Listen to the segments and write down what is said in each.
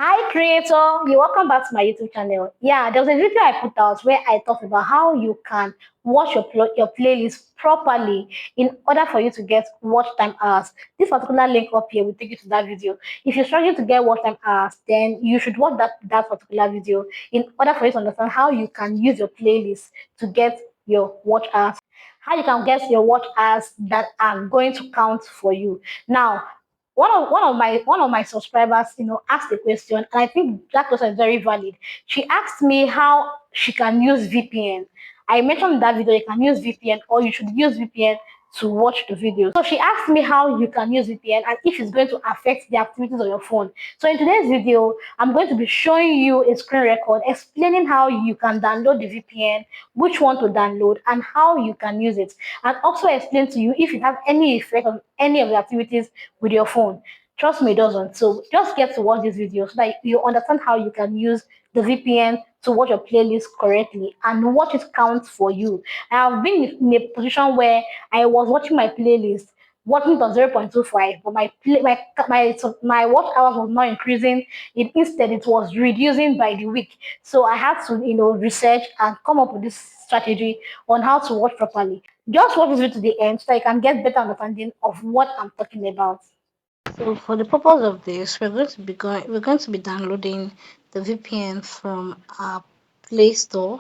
Hi creator, you're welcome back to my YouTube channel. Yeah, there was a video I put out where I talked about how you can watch your playlist properly in order for you to get watch time hours. This particular link up here will take you to that video. If you're struggling to get watch time hours, then you should watch that particular video in order for you to understand how you can use your playlist to get your watch hours, how you can get your watch hours that are going to count for you. Now, one of my subscribers, asked a question, and I think that question is very valid. She asked me how she can use VPN. I mentioned in that video you can use VPN, or you should use VPN to watch the videos. So she asked me how you can use VPN and if it's going to affect the activities on your phone. So in today's video, I'm going to be showing you a screen record explaining how you can download the VPN, which one to download, and how you can use it, and also explain to you if it has any effect on any of the activities with your phone. Trust me, it doesn't. So just get to watch this video so that you understand how you can use the VPN to watch your playlist correctly and what it counts for you. I have been in a position where I was watching my playlist, watching it on 0.25, but my watch hours was not increasing. Instead, it was reducing by the week. So I had to, research and come up with this strategy on how to watch properly. Just watch this video to the end so that you can get better understanding of what I'm talking about. So for the purpose of this, we're going to be downloading the VPN from our Play Store.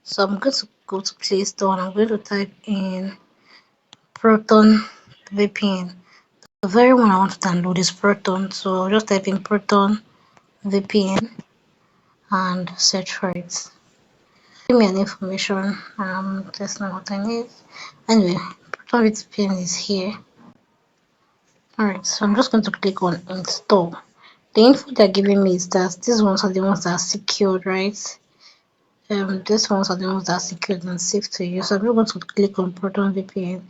So I'm going to go to Play Store and I'm going to type in Proton VPN. The very one I want to download is Proton, so I'll just type in Proton VPN and search for it. Give me an information. That's not what I need. Anyway, Proton VPN is here. Alright, so I'm just going to click on install. The info they're giving me is that these ones are the ones that are secured, right? These ones are the ones that are secured and safe to use. So I'm just going to click on Proton VPN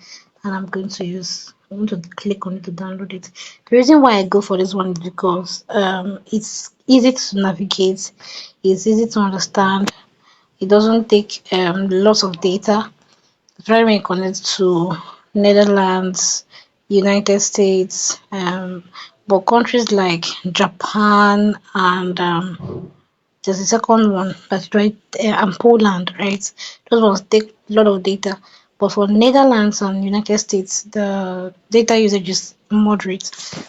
and I'm going to click on it to download it. The reason why I go for this one is because it's easy to navigate, it's easy to understand, it doesn't take lots of data. It's very very connected to Netherlands, United States, but countries like Japan and there's a second one that's right and Poland, right? Those ones take a lot of data. But for Netherlands and United States, the data usage is moderate.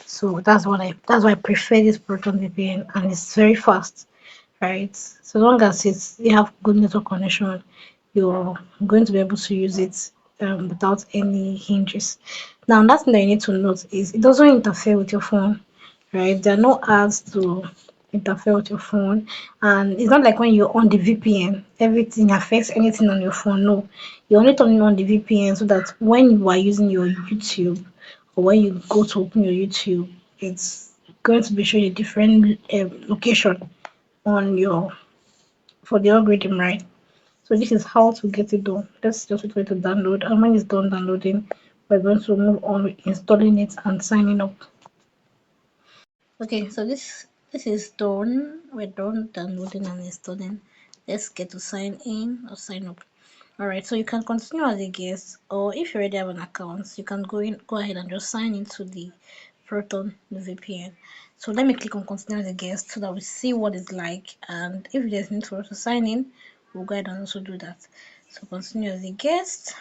So that's why I prefer this Proton VPN and it's very fast, right? So long as you have good network connection, you're going to be able to use it without any hinges. Now, another thing that you need to note is it doesn't interfere with your phone, right? There are no ads to interfere with your phone, and it's not like when you're on the VPN, everything affects anything on your phone. No, you're only turning on the VPN so that when you are using your YouTube or when you go to open your YouTube, it's going to be showing a different location on your for the algorithm, right? So this is how to get it done. Let's just wait for it to download, and when it's done downloading, we're going to move on with installing it and signing up. Okay, so this is done. We're done downloading and installing. Let's get to sign in or sign up. Alright, so you can continue as a guest, or if you already have an account, you can go ahead and just sign into the Proton VPN. So let me click on continue as a guest so that we see what it's like, and if there's need for us to sign in, we'll go ahead and also do that. So continue as a guest.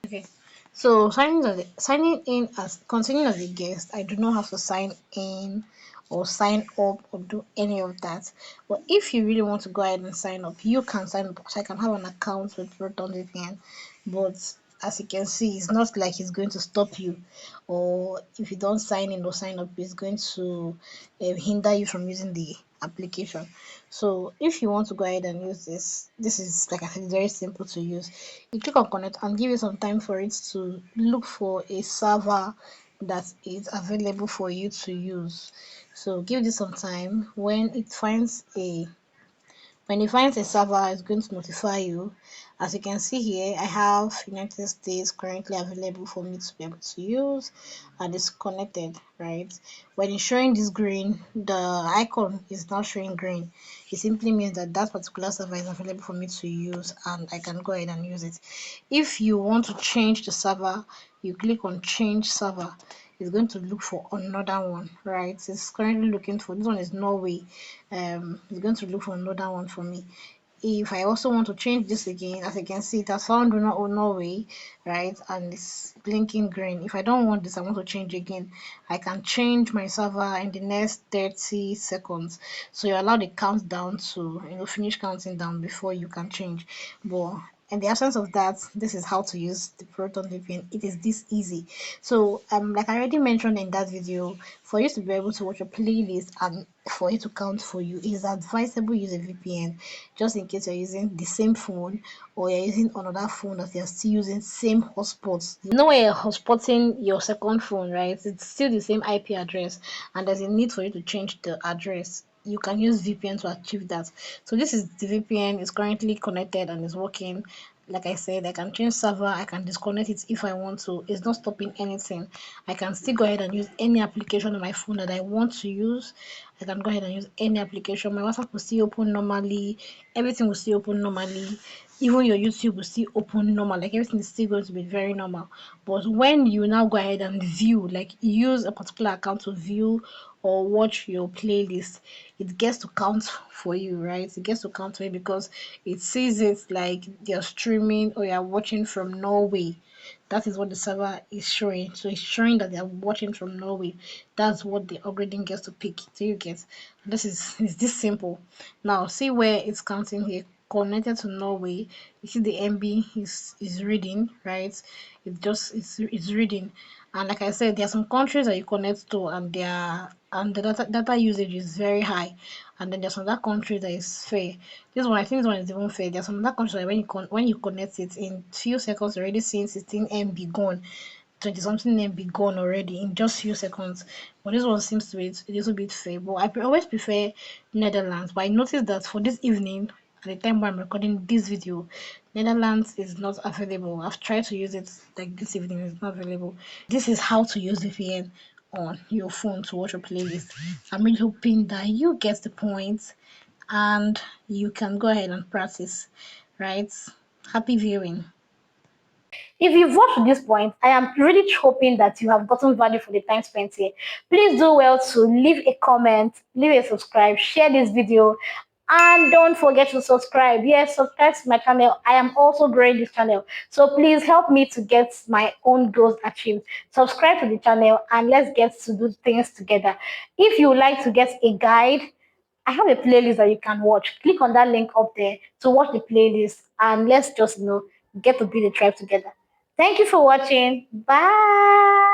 Okay, so signing in as continuing as a guest, I do not have to sign in or sign up or do any of that. But if you really want to go ahead and sign up, you can sign up. So I can have an account with Proton VPN, but as you can see, it's not like it's going to stop you, or if you don't sign in or sign up, it's going to hinder you from using the application. So if you want to go ahead and use this is, like I said, very simple to use. You click on connect and give it some time for it to look for a server that is available for you to use. So give this some time. When it finds a server, it's going to notify you. As you can see here, I have United States currently available for me to be able to use, and it's connected, right? When it's showing this green, the icon is not showing green. It simply means that that particular server is available for me to use and I can go ahead and use it. If you want to change the server, you click on change server. it's going to look for another one, right? It's currently looking for, this one is Norway. It's going to look for another one for me. If I also want to change this again, as you can see, it has found Norway, right? And it's blinking green. If I don't want this, I want to change again, I can change my server in the next 30 seconds. So you allow the countdown to, finish counting down before you can change. But in the absence of that, this is how to use the Proton VPN. It is this easy. So like I already mentioned in that video, for you to be able to watch a playlist and for it to count for you, it is advisable use a VPN, just in case you're using the same phone or you're using another phone that you're still using same hotspots. No way you're hotspotting your second phone, right? It's still the same IP address, and there's a need for you to change the address. You can use VPN to achieve that. So this is the VPN, is currently connected and is working. Like I said, I can change server, I can disconnect it if I want to. It's not stopping anything. I can still go ahead and use any application on my phone that I want to use. I can go ahead and use any application. My WhatsApp will still open normally, everything will still open normally. Even your YouTube will still open normal, like everything is still going to be very normal. But when you now go ahead and view, like use a particular account to view or watch your playlist, it gets to count for you, right? It gets to count for you because it sees it like you're streaming or you're watching from Norway. That is what the server is showing. So it's showing that they're watching from Norway. That's what the upgrading gets to pick. So you get, this is this simple. Now see where it's counting here. Connected to Norway. You see the MB is reading, right? It's reading. And like I said, there are some countries that you connect to and the data usage is very high. And then there's some other country that is fair. This one, I think this one is even fair. There's some other countries that when you connect it in few seconds, you're already seeing 16 MB gone, 20 something MB gone already in just few seconds. But this one seems to be a little bit fair. But always prefer Netherlands. But I noticed that for this evening, at the time when I'm recording this video, Netherlands is not available. I've tried to use it like this evening, it's not available. This is how to use VPN on your phone to watch a playlist. I'm really hoping that you get the point and you can go ahead and practice, right? Happy viewing. If you've watched to this point, I am really hoping that you have gotten value for the time spent here. Please do well to leave a comment, leave a subscribe, share this video, and don't forget to subscribe. Yes, subscribe to my channel. I am also growing this channel. So please help me to get my own goals achieved. Subscribe to the channel and let's get to do things together. If you would like to get a guide, I have a playlist that you can watch. Click on that link up there to watch the playlist and let's just get to be the tribe together. Thank you for watching. Bye.